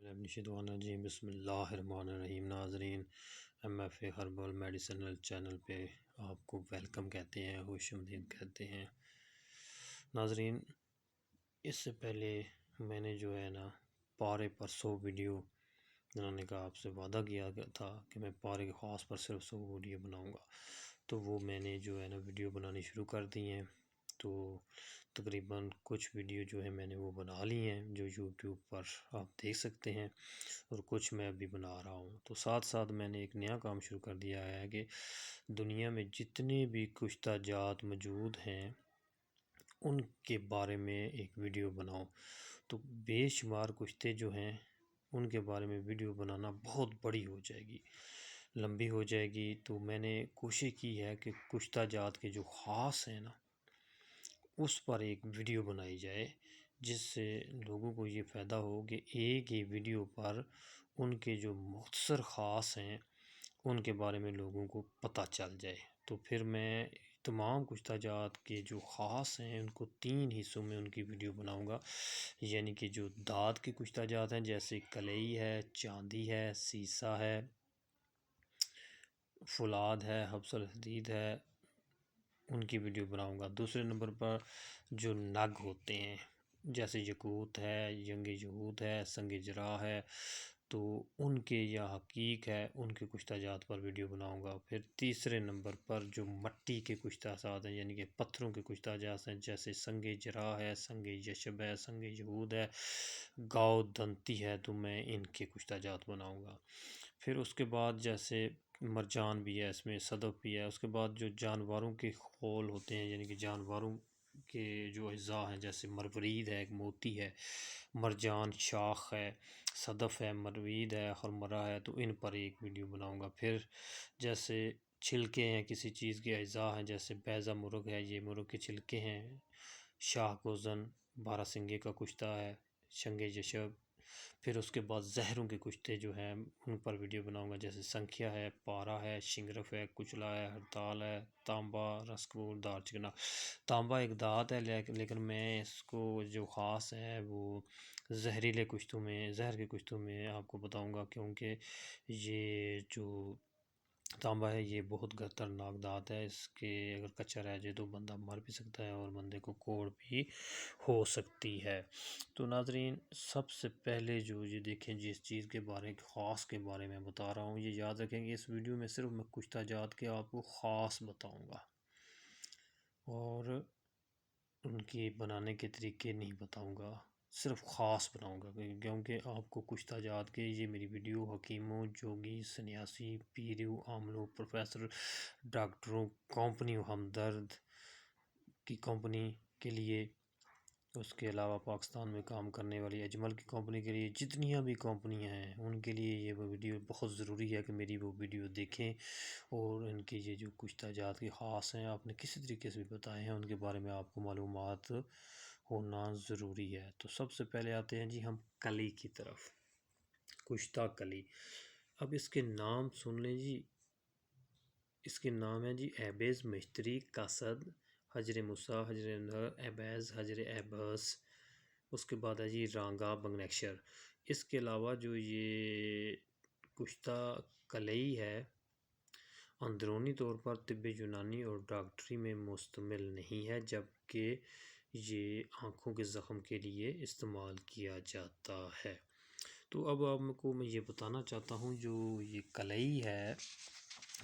جی بسم اللہ الرحمن الرحیم۔ ناظرین، MFA ہربل میڈیسنل چینل پہ آپ کو ویلکم کہتے ہیں، خوش آمدید کہتے ہیں۔ ناظرین، اس سے پہلے میں نے جو ہے نا پارے پر 100 ویڈیو بنانے کا آپ سے وعدہ کیا تھا کہ میں پارے کے خاص پر صرف 100 ویڈیو بناؤں گا، تو وہ میں نے جو ہے نا ویڈیو بنانی شروع کر دی ہیں۔ تو تقریباً کچھ ویڈیو جو ہے میں نے وہ بنا لی ہیں جو یوٹیوب پر آپ دیکھ سکتے ہیں، اور کچھ میں ابھی بنا رہا ہوں۔ تو ساتھ ساتھ میں نے ایک نیا کام شروع کر دیا ہے کہ دنیا میں جتنے بھی کشتہ جات موجود ہیں ان کے بارے میں ایک ویڈیو بناؤں۔ تو بے شمار کشتے جو ہیں ان کے بارے میں ویڈیو بنانا بہت بڑی ہو جائے گی، لمبی ہو جائے گی۔ تو میں نے کوشش کی ہے کہ کشتہ جات کے جو خاص ہیں نا اس پر ایک ویڈیو بنائی جائے، جس سے لوگوں کو یہ فائدہ ہو کہ ایک ہی ویڈیو پر ان کے جو مختصر خاص ہیں ان کے بارے میں لوگوں کو پتہ چل جائے۔ تو پھر میں تمام کشتہ جات کے جو خاص ہیں ان کو 3 حصوں میں ان کی ویڈیو بناؤں گا، یعنی کہ جو دانت کے کشتہ جات ہیں جیسے کلئی ہے، چاندی ہے، سیسہ ہے، فولاد ہے، حبس الحدید ہے، ان کی ویڈیو بناؤں گا۔ دوسرے نمبر پر جو نگ ہوتے ہیں جیسے یقوت ہے، ینگ یہود ہے، سنگ جراح ہے، تو ان کے یا حقیق ہے ان کے کشتہ جات پر ویڈیو بناؤں گا۔ پھر تیسرے نمبر پر جو مٹی کے کشتہ جات ہیں یعنی کہ پتھروں کے کشتہ جات ہیں جیسے سنگ جراح ہے، سنگ یشب ہے، سنگ یہود ہے، گاؤ دنتی ہے، تو میں ان کے کشتہ جات بناؤں گا۔ پھر اس کے بعد جیسے مرجان بھی ہے، اس میں صدف بھی ہے۔ اس کے بعد جو جانوروں کے خول ہوتے ہیں یعنی کہ جانوروں کے جو اجزاء ہیں جیسے مرورید ہے، ایک موتی ہے، مرجان شاخ ہے، صدف ہے، مرورید ہے، خرمرہ ہے، تو ان پر ایک ویڈیو بناؤں گا۔ پھر جیسے چھلکے ہیں کسی چیز کے اجزاء ہیں جیسے بیضہ مرغ ہے، یہ مرغ کے چھلکے ہیں، شاہ گوزن بارہ سنگے کا کشتہ ہے، شنگ یشب۔ پھر اس کے بعد زہروں کے کشتے جو ہیں ان پر ویڈیو بناؤں گا جیسے سنکھیا ہے، پارا ہے، شنگرف ہے، کچلا ہے، ہڑتال ہے، تانبا، رسکور، دار چکنا۔ تانبا ایک دھات ہے لیکن میں اس کو جو خاص ہے وہ زہریلے کشتوں میں، زہر کے کشتوں میں آپ کو بتاؤں گا، کیونکہ یہ جو تانبا ہے یہ بہت خطرناک دھات ہے، اس کے اگر کچا رہ جائے تو بندہ مر بھی سکتا ہے اور بندے کو کوڑ بھی ہو سکتی ہے۔ تو ناظرین، سب سے پہلے جو یہ دیکھیں جس چیز کے بارے خاص کے بارے میں بتا رہا ہوں، یہ یاد رکھیں کہ اس ویڈیو میں صرف میں کشتہ جات کے آپ کو خاص بتاؤں گا اور ان کی بنانے کے طریقے نہیں بتاؤں گا، صرف خاص بناؤں گا، کیونکہ آپ کو کشتہ جات کے یہ میری ویڈیو حکیموں، جوگی، سنیاسی، پیروں، عاملوں، پروفیسر، ڈاکٹروں، کمپنیوں، ہمدرد کی کمپنی کے لیے، اس کے علاوہ پاکستان میں کام کرنے والی اجمل کی کمپنی کے لیے، جتنیاں بھی کمپنیاں ہیں ان کے لیے یہ وہ ویڈیو بہت ضروری ہے کہ میری وہ ویڈیو دیکھیں، اور ان کی یہ جو کشتہ جات کی خاص ہیں آپ نے کسی طریقے سے بھی بتائے ہیں ان کے بارے میں آپ کو معلومات ہونا ضروری ہے۔ تو سب سے پہلے آتے ہیں جی ہم کلی کی طرف، کشتہ کلی۔ اب اس کے نام سن لیں جی، اس کے نام ہیں جی ایبیز، مشتری، قصد، حجر موسیٰ، حجر نر، ایبیز، حجر ایبس۔ اس کے بعد ہے جی رانگا، بنگنیکشر۔ اس کے علاوہ جو یہ کشتہ کلئی ہے اندرونی طور پر طب یونانی اور ڈاکٹری میں مشتمل نہیں ہے، جبکہ یہ آنکھوں کے زخم کے لیے استعمال کیا جاتا ہے۔ تو اب آپ کو میں یہ بتانا چاہتا ہوں جو یہ کلئی ہے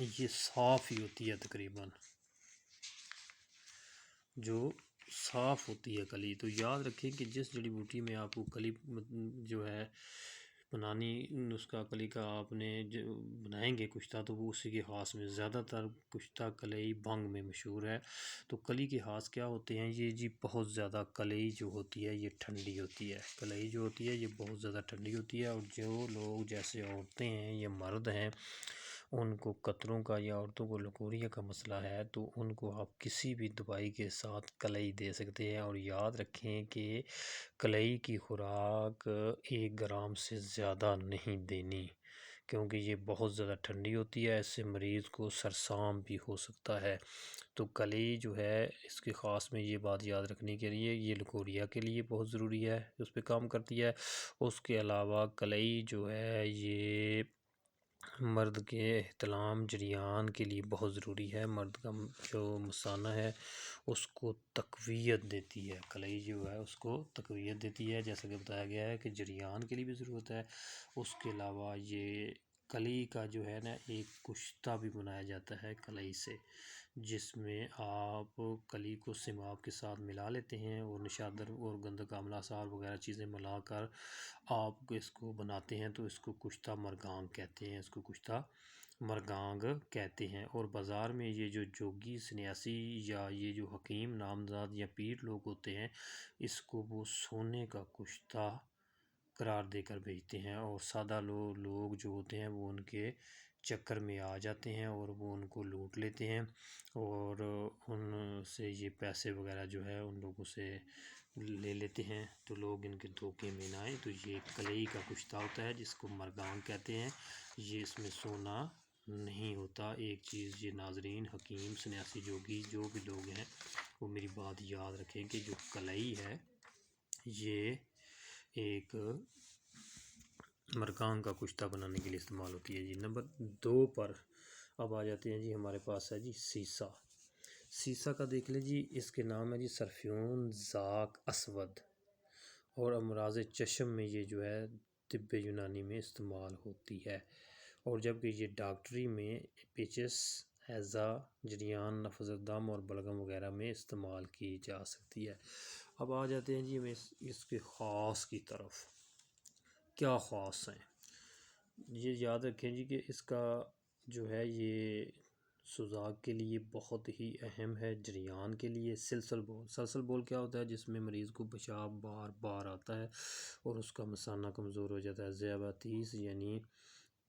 یہ صاف ہی ہوتی ہے، تقریباً جو صاف ہوتی ہے کلی۔ تو یاد رکھیں کہ جس جڑی بوٹی میں آپ کو کلی جو ہے بنانی، نسخہ کلی کا آپ نے جو بنائیں گے کشتہ، تو وہ اسی کے خاص میں زیادہ تر کشتہ کلئی بھنگ میں مشہور ہے۔ تو کلی کے خاص کیا ہوتے ہیں؟ یہ جی بہت زیادہ کلئی جو ہوتی ہے یہ ٹھنڈی ہوتی ہے، کلئی جو ہوتی ہے یہ بہت زیادہ ٹھنڈی ہوتی ہے، اور جو لوگ جیسے عورتیں ہیں یا مرد ہیں ان کو قطروں کا یا عورتوں کو لکوریا کا مسئلہ ہے تو ان کو آپ کسی بھی دوائی کے ساتھ کلئی دے سکتے ہیں۔ اور یاد رکھیں کہ کلئی کی خوراک 1 گرام سے زیادہ نہیں دینی، کیونکہ یہ بہت زیادہ ٹھنڈی ہوتی ہے، اس سے مریض کو سرسام بھی ہو سکتا ہے۔ تو کلئی جو ہے اس کے خاص میں یہ بات یاد رکھنے کے لیے، یہ لکوریا کے لیے بہت ضروری ہے، اس پہ کام کرتی ہے۔ اس کے علاوہ کلئی جو ہے یہ مرد کے احتلام جریان کے لیے بہت ضروری ہے۔ مرد کا جو مثانہ ہے اس کو تقویت دیتی ہے، کلئی جو ہے اس کو تقویت دیتی ہے، جیسا کہ بتایا گیا ہے کہ جریان کے لیے بھی ضرورت ہے۔ اس کے علاوہ یہ کلئی کا جو ہے نا ایک کشتہ بھی بنایا جاتا ہے کلئی سے، جس میں آپ کلی کو سیماب کے ساتھ ملا لیتے ہیں اور نشادر اور گندھک آملہ سار وغیرہ چیزیں ملا کر آپ اس کو بناتے ہیں، تو اس کو کشتہ مرگانگ کہتے ہیں، اس کو کشتہ مرگانگ کہتے ہیں۔ اور بازار میں یہ جو جوگی سنیاسی یا یہ جو حکیم نامزاد یا پیر لوگ ہوتے ہیں، اس کو وہ سونے کا کشتہ قرار دے کر بھیجتے ہیں، اور سادہ لوگ جو ہوتے ہیں وہ ان کے چکر میں آ جاتے ہیں اور وہ ان کو لوٹ لیتے ہیں، اور ان سے یہ پیسے وغیرہ جو ہے ان لوگوں سے لے لیتے ہیں۔ تو لوگ ان کے دھوکے میں نہ آئیں، تو یہ کلئی کا کشتہ ہوتا ہے جس کو مرگان کہتے ہیں، یہ اس میں سونا نہیں ہوتا۔ ایک چیز یہ ناظرین، حکیم سنیاسی جوگی جو بھی لوگ ہیں وہ میری بات یاد رکھیں کہ جو کلئی ہے یہ ایک مرغان کا کشتہ بنانے کے لیے استعمال ہوتی ہے جی۔ نمبر 2 پر اب آ جاتے ہیں جی، ہمارے پاس ہے جی سیسا۔ سیسا کا دیکھ لیں جی، اس کے نام ہے جی سرفیون زاک اسود، اور امراض چشم میں یہ جو ہے طب یونانی میں استعمال ہوتی ہے، اور جبکہ یہ ڈاکٹری میں پیچس، ہیضہ، جریان، نفس دم اور بلغم وغیرہ میں استعمال کی جا سکتی ہے۔ اب آ جاتے ہیں جی ہم اس کے خاص کی طرف، کیا خاص ہیں یہ یاد رکھیں جی کہ اس کا جو ہے یہ سوزاک کے لیے بہت ہی اہم ہے، جریان کے لیے سلسل بول کیا ہوتا ہے؟ جس میں مریض کو پیشاب بار بار آتا ہے اور اس کا مثانہ کمزور ہو جاتا ہے۔ ذیابیطس یعنی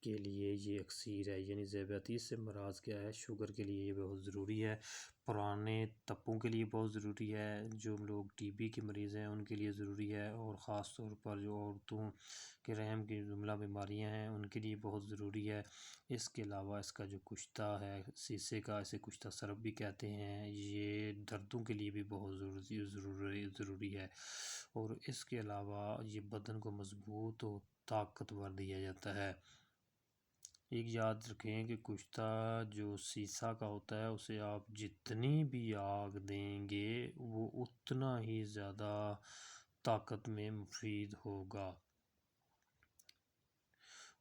کے لیے یہ اکسیر ہے، یعنی ذیابیطس سے مراد کیا ہے؟ شوگر کے لیے یہ بہت ضروری ہے، پرانے تپوں کے لیے بہت ضروری ہے، جو لوگ ٹی بی کے مریض ہیں ان کے لیے ضروری ہے، اور خاص طور پر جو عورتوں کے رحم کی جملہ بیماریاں ہیں ان کے لیے بہت ضروری ہے۔ اس کے علاوہ اس کا جو کشتہ ہے سیسے کا، اسے کشتہ سرب بھی کہتے ہیں، یہ دردوں کے لیے بھی بہت ضروری ہے، اور اس کے علاوہ یہ بدن کو مضبوط و طاقتور دیا جاتا ہے۔ ایک یاد رکھیں کہ کشتہ جو سیسا کا ہوتا ہے اسے آپ جتنی بھی آگ دیں گے وہ اتنا ہی زیادہ طاقت میں مفید ہوگا،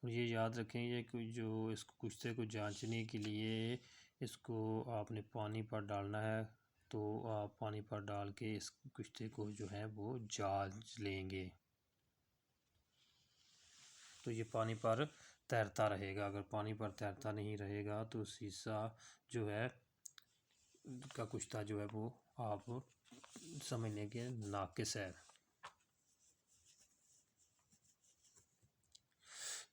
اور یہ یاد رکھیں یہ جو اس کشتے کو جانچنے کے لیے اس کو آپ نے پانی پر ڈالنا ہے، تو آپ پانی پر ڈال کے اس کشتے کو جو ہے وہ جانچ لیں گے، تو یہ پانی پر تیرتا رہے گا۔ اگر پانی پر تیرتا نہیں رہے گا تو سیسا جو ہے کا کشتہ جو ہے وہ آپ سمجھنے کے ناقص ہے۔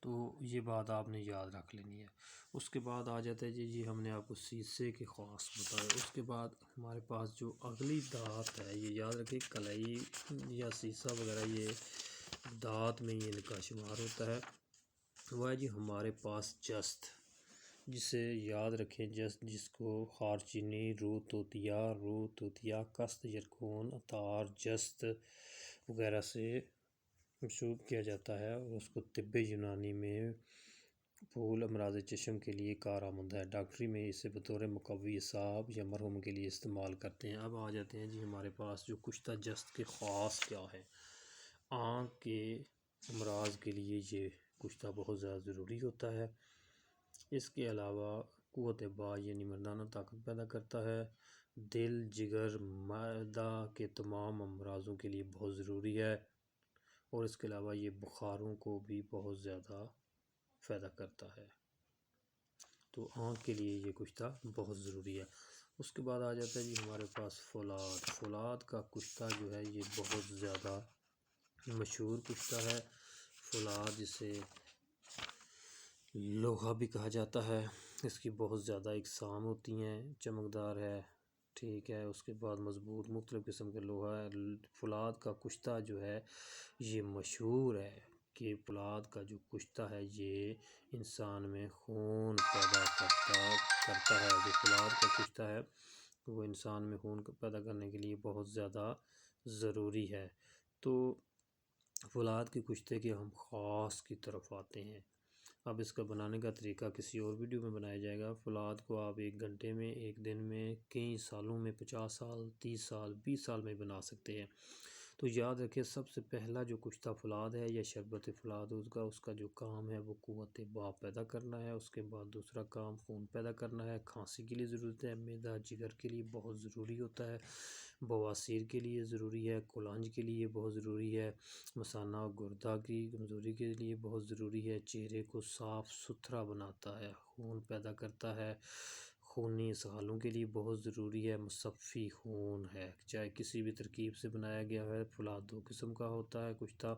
تو یہ بات آپ نے یاد رکھ لینی ہے۔ اس کے بعد آ جاتا ہے جی ہم نے آپ کو سیسے کے خاص بتائے۔ اس کے بعد ہمارے پاس جو اگلی دھات ہے، یہ یاد رکھیں کلئی یا سیسا وغیرہ یہ دھات میں یہ ان کا شمار ہوتا ہے، وہ ہے جی ہمارے پاس جست، جسے یاد رکھیں جست، جس کو خارچینی، روح توتیا، کست، یرکون، عطار، جست وغیرہ سے منسوب کیا جاتا ہے، اور اس کو طب یونانی میں پھول امراض چشم کے لیے کارآمد ہے۔ ڈاکٹری میں اسے بطور مقوی اعصاب یا مرہم کے لیے استعمال کرتے ہیں۔ اب آ جاتے ہیں جی ہمارے پاس جو کشتہ جست کے خاص کیا ہے۔ آنکھ کے امراض کے لیے یہ کشتہ بہت زیادہ ضروری ہوتا ہے۔ اس کے علاوہ قوت با یعنی مردانہ طاقت پیدا کرتا ہے۔ دل، جگر، معدہ کے تمام امراضوں کے لیے بہت ضروری ہے، اور اس کے علاوہ یہ بخاروں کو بھی بہت زیادہ پیدا کرتا ہے، تو آنکھ کے لیے یہ کشتہ بہت ضروری ہے۔ اس کے بعد آ جاتا ہے جی ہمارے پاس فولاد کا کشتہ جو ہے یہ بہت زیادہ مشہور کشتہ ہے۔ فولاد جسے لوہا بھی کہا جاتا ہے، اس کی بہت زیادہ اقسام ہوتی ہیں، چمکدار ہے، ٹھیک ہے، اس کے بعد مضبوط مختلف قسم کے لوہا ہے۔ فولاد کا کشتہ جو ہے یہ مشہور ہے، کہ فولاد کا جو کشتہ ہے یہ انسان میں خون پیدا کرتا ہے۔ جو فولاد کا کشتہ ہے وہ انسان میں خون پیدا کرنے کے لیے بہت زیادہ ضروری ہے۔ تو فولاد کے کشتے کے ہم خاص کی طرف آتے ہیں۔ اب اس کا بنانے کا طریقہ کسی اور ویڈیو میں بنایا جائے گا۔ فولاد کو آپ 1 گھنٹے میں، 1 دن میں، کئی سالوں میں، 50 سال، 30 سال، 20 سال میں بنا سکتے ہیں۔ تو یاد رکھیں، سب سے پہلا جو کشتہ فولاد ہے یا شربت فولاد اس کا جو کام ہے وہ قوت باء پیدا کرنا ہے۔ اس کے بعد دوسرا کام خون پیدا کرنا ہے۔ کھانسی کے لیے ضرورت ہے، معدہ جگر کے لیے بہت ضروری ہوتا ہے، بواسیر کے لیے ضروری ہے، کولانج کے لیے بہت ضروری ہے، مثانہ اور گردہ کی کمزوری کے لیے بہت ضروری ہے، چہرے کو صاف ستھرا بناتا ہے، خون پیدا کرتا ہے، خونی اسہالوں کے لیے بہت ضروری ہے، مصفی خون ہے۔ چاہے کسی بھی ترکیب سے بنایا گیا ہے، فولاد 2 قسم کا ہوتا ہے کشتہ،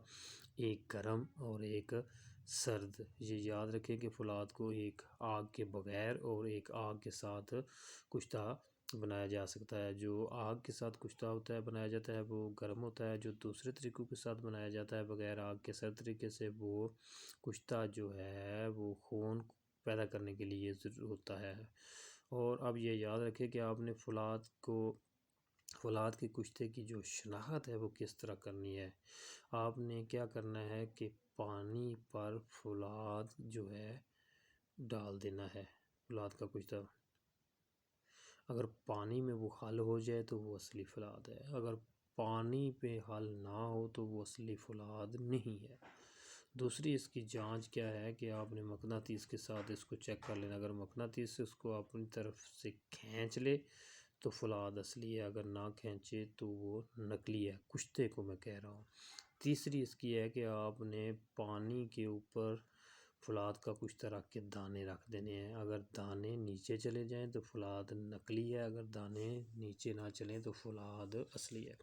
ایک گرم اور ایک سرد۔ یہ یاد رکھیں کہ فولاد کو ایک آگ کے بغیر اور ایک آگ کے ساتھ کشتہ بنایا جا سکتا ہے۔ جو آگ کے ساتھ کشتہ ہوتا ہے بنایا جاتا ہے وہ گرم ہوتا ہے، جو دوسرے طریقوں کے ساتھ بنایا جاتا ہے بغیر آگ کے سرد طریقے سے، وہ کشتہ جو ہے وہ خون پیدا کرنے کے لیے ضرور ہوتا ہے۔ اور اب یہ یاد رکھیں کہ آپ نے فولاد کے کشتے کی جو شناخت ہے وہ کس طرح کرنی ہے۔ آپ نے کیا کرنا ہے کہ پانی پر فولاد جو ہے ڈال دینا ہے۔ فولاد کا کشتہ اگر پانی میں وہ حل ہو جائے تو وہ اصلی فولاد ہے، اگر پانی پہ حل نہ ہو تو وہ اصلی فولاد نہیں ہے۔ دوسری اس کی جانچ کیا ہے کہ آپ نے مقناطیس کے ساتھ اس کو چیک کر لینا۔ اگر مقناطیس سے اس کو اپنی طرف سے کھینچ لے تو فولاد اصلی ہے، اگر نہ کھینچے تو وہ نقلی ہے، کشتے کو میں کہہ رہا ہوں۔ تیسری اس کی ہے کہ آپ نے پانی کے اوپر فولاد کا کشتہ رکھ کے دانے رکھ دینے ہیں، اگر دانے نیچے چلے جائیں تو فولاد نقلی ہے، اگر دانے نیچے نہ چلیں تو فولاد اصلی ہے۔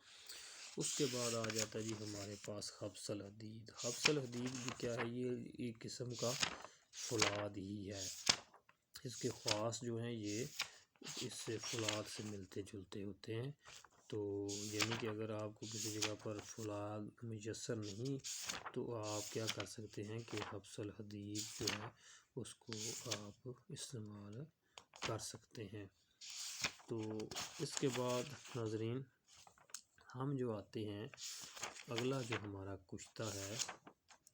اس کے بعد آ جاتا ہے جی ہمارے پاس حبس الحدید۔ حبس الحدید بھی کیا ہے؟ یہ ایک قسم کا فولاد ہی ہے۔ اس کے خواص جو ہیں یہ اس سے فولاد سے ملتے جلتے ہوتے ہیں۔ تو یعنی کہ اگر آپ کو کسی جگہ پر فولاد میسر نہیں تو آپ کیا کر سکتے ہیں کہ حبس الحدید جو ہے اس کو آپ استعمال کر سکتے ہیں۔ تو اس کے بعد ناظرین ہم جو آتے ہیں، اگلا جو ہمارا کشتہ ہے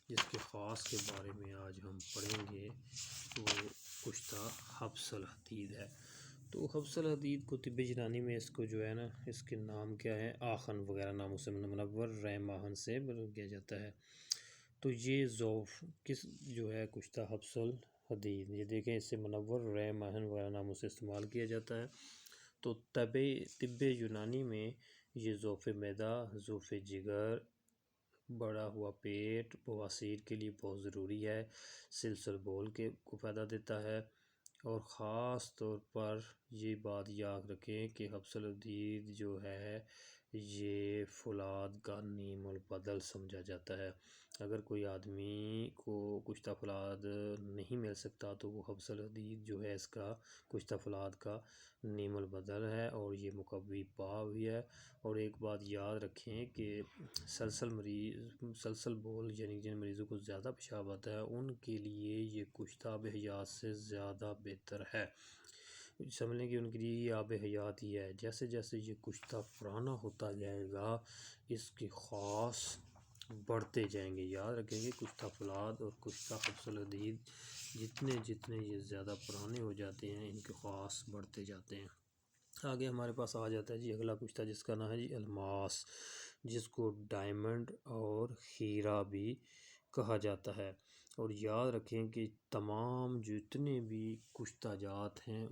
جس کے خاص کے بارے میں آج ہم پڑھیں گے وہ کشتہ حبس الحدید ہے۔ تو حبس الحدید کو طب یونانی میں اس کو جو ہے نا، اس کے نام کیا ہے، آخن وغیرہ ناموں سے منور رحم آہن سے کیا جاتا ہے۔ تو یہ جو ہے کشتہ حبس الحدید، یہ دیکھیں اس سے منور رحم آہن وغیرہ ناموں سے استعمال کیا جاتا ہے۔ تو طب یونانی میں یہ ضعف معدہ، ضعف جگر، بڑا ہوا پیٹ، بواسیر کے لیے بہت ضروری ہے، سلسل بول کو فائدہ دیتا ہے۔ اور خاص طور پر یہ بات یاد رکھیں کہ حبس الحدید جو ہے یہ فولاد کا نیم البدل سمجھا جاتا ہے۔ اگر کوئی آدمی کو کشتہ فولاد نہیں مل سکتا تو وہ حبس الحدید جو ہے اس کا کشتہ فولاد کا نیم البدل ہے، اور یہ مقوی باء بھی ہے۔ اور ایک بات یاد رکھیں کہ سلسل بول یعنی جن مریضوں کو زیادہ پیشاب آتا ہے ان کے لیے یہ کشتہ آب حیات سے زیادہ بہتر ہے۔ سمجھ لیں کہ ان کے لیے یہ آب حیات ہی ہے۔ جیسے جیسے یہ کشتہ پرانا ہوتا جائے گا اس کے خاص بڑھتے جائیں گے۔ یاد رکھیں گے کشتہ فولاد اور کشتہ حبس الحدید جتنے یہ زیادہ پرانے ہو جاتے ہیں ان کے خاص بڑھتے جاتے ہیں۔ آگے ہمارے پاس آ جاتا ہے جی اگلا کشتہ جس کا نام ہے جی الماس، جس کو ڈائمنڈ اور ہیرا بھی کہا جاتا ہے۔ اور یاد رکھیں کہ تمام جتنے بھی کشتہ جات ہیں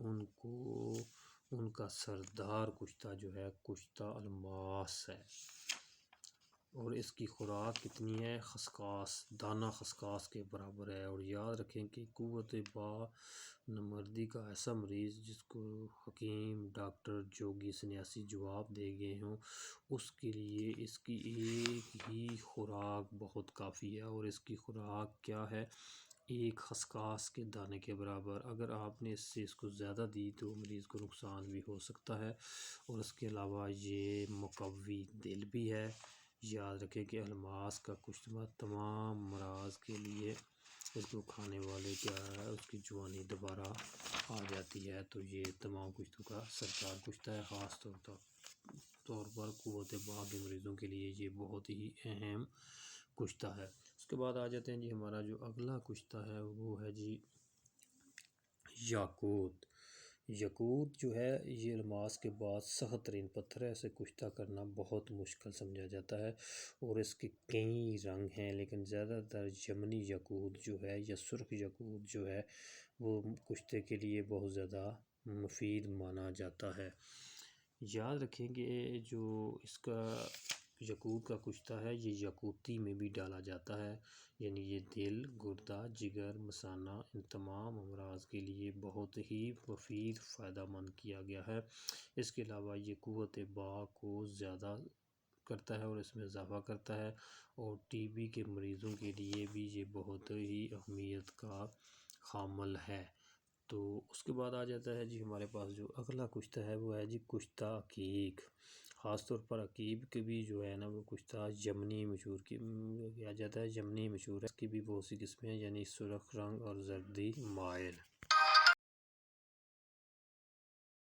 ان کا سردار کشتہ جو ہے کشتہ الماس ہے۔ اور اس کی خوراک کتنی ہے؟ خسخاس، دانہ خسخاس کے برابر ہے۔ اور یاد رکھیں کہ قوت باء نامردی کا ایسا مریض جس کو حکیم، ڈاکٹر، جوگی، سنیاسی جواب دے گئے ہوں اس کے لیے اس کی ایک ہی خوراک بہت کافی ہے۔ اور اس کی خوراک کیا ہے؟ ایک خسخاس کے دانے کے برابر۔ اگر آپ نے اس کو زیادہ دی تو مریض کو نقصان بھی ہو سکتا ہے۔ اور اس کے علاوہ یہ مقوی دل بھی ہے، یاد رکھیں کہ الماس کا کشتہ تمام امراض کے لیے اس کو کھانے والے کیا ہے اس کی جوانی دوبارہ آ جاتی ہے۔ تو یہ تمام کشتوں کا سرکار کشتہ ہے، خاص طور پر قوت باہ کے مریضوں کے لیے یہ بہت ہی اہم کشتہ ہے۔ اس کے بعد آ جاتے ہیں جی ہمارا جو اگلا کشتہ ہے وہ ہے جی یاقوت۔ یاقوت جو ہے یہ الماس کے بعد سخت ترین پتھر ہے، اسے کشتہ کرنا بہت مشکل سمجھا جاتا ہے اور اس کے کئی رنگ ہیں، لیکن زیادہ تر یمنی یاقوت جو ہے یا سرخ یاقوت جو ہے وہ کشتے کے لیے بہت زیادہ مفید مانا جاتا ہے۔ یاد رکھیں کہ جو اس کا یاقوت کا کشتہ ہے یہ یاقوتی میں بھی ڈالا جاتا ہے، یعنی یہ دل، گردہ، جگر، مثانہ ان تمام امراض کے لیے بہت ہی مفید فائدہ مند کیا گیا ہے۔ اس کے علاوہ یہ قوت باہ کو زیادہ کرتا ہے اور اس میں اضافہ کرتا ہے، اور ٹی بی کے مریضوں کے لیے بھی یہ بہت ہی اہمیت کا حامل ہے۔ تو اس کے بعد آ جاتا ہے جی ہمارے پاس جو اگلا کشتہ ہے وہ ہے جی کشتہ عقیق۔ خاص طور پر عقیق کے بھی جو ہے نا وہ کشتہ یمنی مشہور کیا جاتا ہے، یمنی مشہور ہے، اس کی بھی بہت سی قسمیں ہیں، یعنی سرخ رنگ اور زردی مائل۔